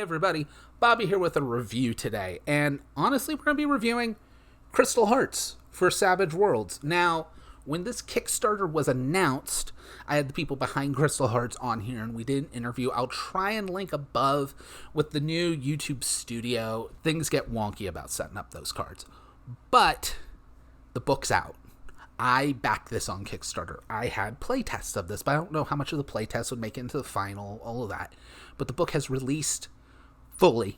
everybody, Bobby here with a review today, and honestly we're going to be reviewing Crystal Hearts for Savage Worlds. Now, when this Kickstarter was announced, I had the people behind Crystal Hearts on here and we did an interview. I'll try and link above with the new YouTube studio. Things get wonky about setting up those cards, but the book's out. I backed this on Kickstarter. I had playtests of this, but I don't know how much of the playtest would make it into the final, all of that. But the book has released fully.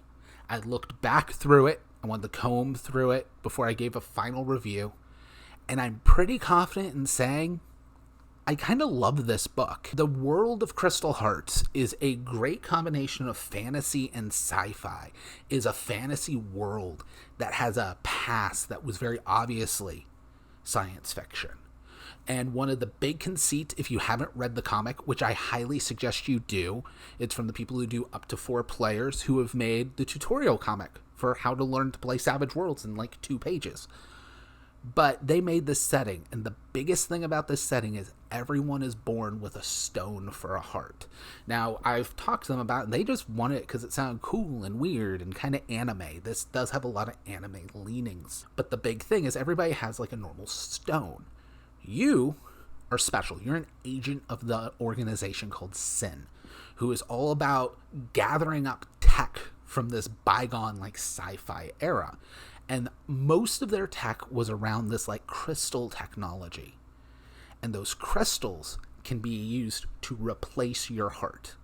I looked back through it. I wanted to comb through it before I gave a final review. And I'm pretty confident in saying I kind of love this book. The world of Crystal Hearts is a great combination of fantasy and sci-fi. It is a fantasy world that has a past that was very obviously science fiction. And one of the big conceits, if you haven't read the comic, which I highly suggest you do, it's from the people who do up to 4 players who have made the tutorial comic for how to learn to play Savage Worlds in like 2 pages. But they made this setting, and the biggest thing about this setting is everyone is born with a stone for a heart. Now, I've talked to them about it, and they just want it because it sounded cool and weird and kind of anime. This does have a lot of anime leanings. But the big thing is everybody has like a normal stone. You are special. You're an agent of the organization called Sin, who is all about gathering up tech from this bygone like sci-fi era. And most of their tech was around this like crystal technology. And those crystals can be used to replace your heart.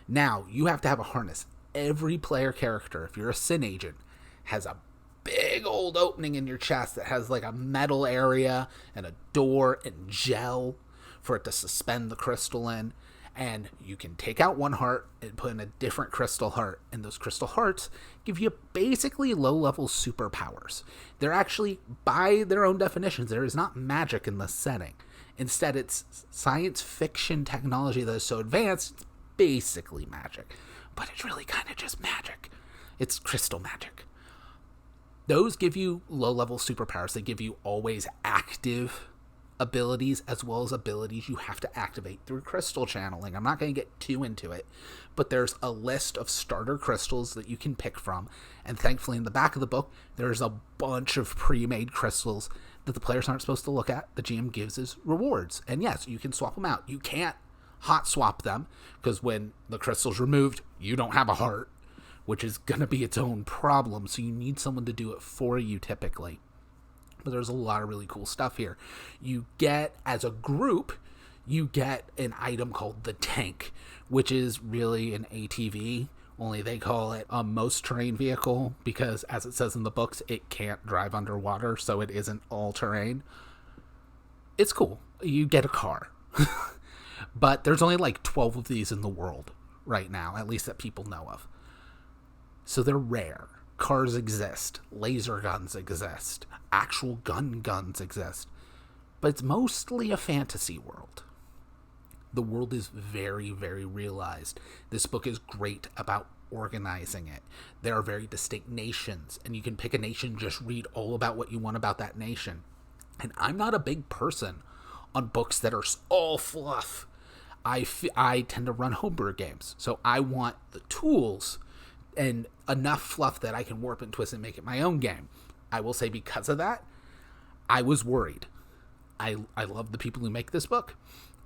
Now, you have to have a harness. Every player character, if you're a Sin agent, has a big old opening in your chest that has like a metal area and a door and gel for it to suspend the crystal in. And you can take out one heart and put in a different crystal heart. And those crystal hearts give you basically low-level superpowers. They're actually, by their own definitions, there is not magic in this setting. Instead, it's science fiction technology that is so advanced, it's basically magic. But it's really kind of just magic. It's crystal magic. Those give you low-level superpowers. They give you always active abilities as well as abilities you have to activate through crystal channeling. I'm not going to get too into it, but there's a list of starter crystals that you can pick from, and thankfully in the back of the book there's a bunch of pre-made crystals that the players aren't supposed to look at. The GM gives as rewards, and yes, you can swap them out. You can't hot swap them because when the crystal's removed you don't have a heart, which is going to be its own problem, so you need someone to do it for you typically. But there's a lot of really cool stuff here. You get, as a group, you get an item called the tank, which is really an ATV, only they call it a most terrain vehicle because, as it says in the books, it can't drive underwater, so it isn't all terrain. It's cool. You get a car. But there's only like 12 of these in the world right now, at least that people know of. So they're rare. Cars exist, laser guns exist, actual guns exist, but it's mostly a fantasy world. The world is very, very realized. This book is great about organizing it. There are very distinct nations, and you can pick a nation, just read all about what you want about that nation. And I'm not a big person on books that are all fluff. I tend to run homebrew games, so I want the tools and enough fluff that I can warp and twist and make it my own game. I will say because of that, I was worried. I love the people who make this book.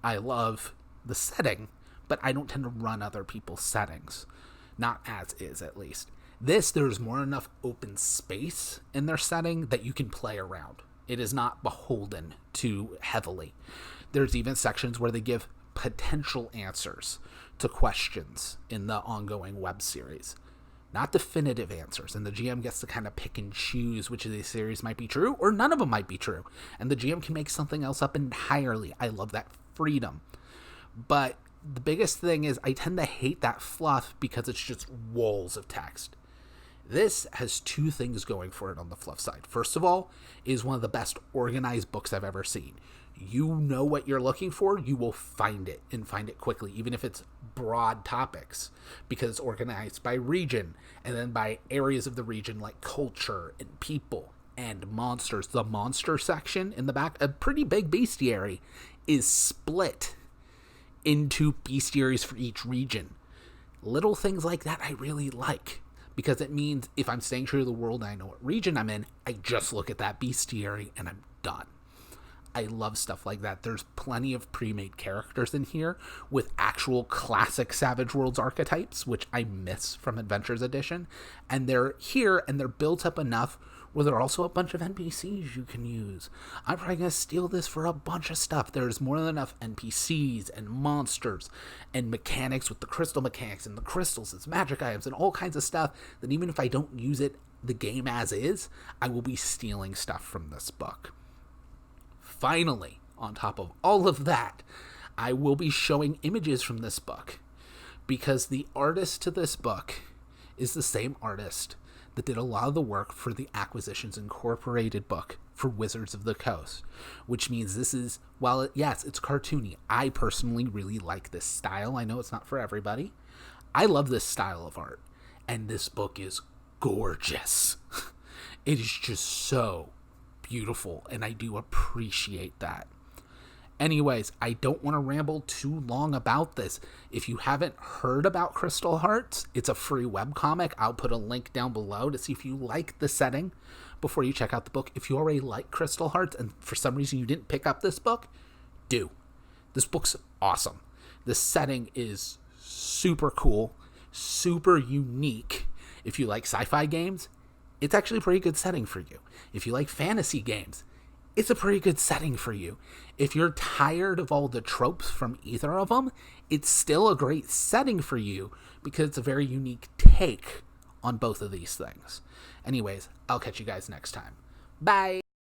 I love the setting, but I don't tend to run other people's settings. Not as is, at least. There's more than enough open space in their setting that you can play around. It is not beholden too heavily. There's even sections where they give potential answers to questions in the ongoing web series. Not definitive answers, and the GM gets to kind of pick and choose which of these series might be true, or none of them might be true, and the GM can make something else up entirely. I love that freedom. But the biggest thing is I tend to hate that fluff because it's just walls of text. This has 2 things going for it on the fluff side. First of all, it is one of the best organized books I've ever seen. You know what you're looking for, you will find it, and find it quickly, even if it's broad topics, because it's organized by region, and then by areas of the region like culture and people and monsters. The monster section in the back, a pretty big bestiary, is split into bestiaries for each region. Little things like that I really like, because it means if I'm staying true to the world and I know what region I'm in, I just look at that bestiary and I'm done. I love stuff like that. There's plenty of pre-made characters in here with actual classic Savage Worlds archetypes, which I miss from Adventures Edition. And they're here and they're built up enough where there are also a bunch of NPCs you can use. I'm probably going to steal this for a bunch of stuff. There's more than enough NPCs and monsters and mechanics with the crystal mechanics and the crystals and magic items and all kinds of stuff that even if I don't use it, the game as is, I will be stealing stuff from this book. Finally, on top of all of that, I will be showing images from this book, because the artist to this book is the same artist that did a lot of the work for the Acquisitions Incorporated book for Wizards of the Coast, which means this is, while yes, it's cartoony, I personally really like this style. I know it's not for everybody. I love this style of art, and this book is gorgeous. It is just so beautiful, and I do appreciate that. Anyways, I don't want to ramble too long about this. If you haven't heard about Crystal Hearts, it's a free webcomic. I'll put a link down below to see if you like the setting before you check out the book. If you already like Crystal Hearts and for some reason you didn't pick up this book, do. This book's awesome. The setting is super cool, super unique. If you like sci-fi games, it's actually a pretty good setting for you. If you like fantasy games, it's a pretty good setting for you. If you're tired of all the tropes from either of them, it's still a great setting for you because it's a very unique take on both of these things. Anyways, I'll catch you guys next time. Bye!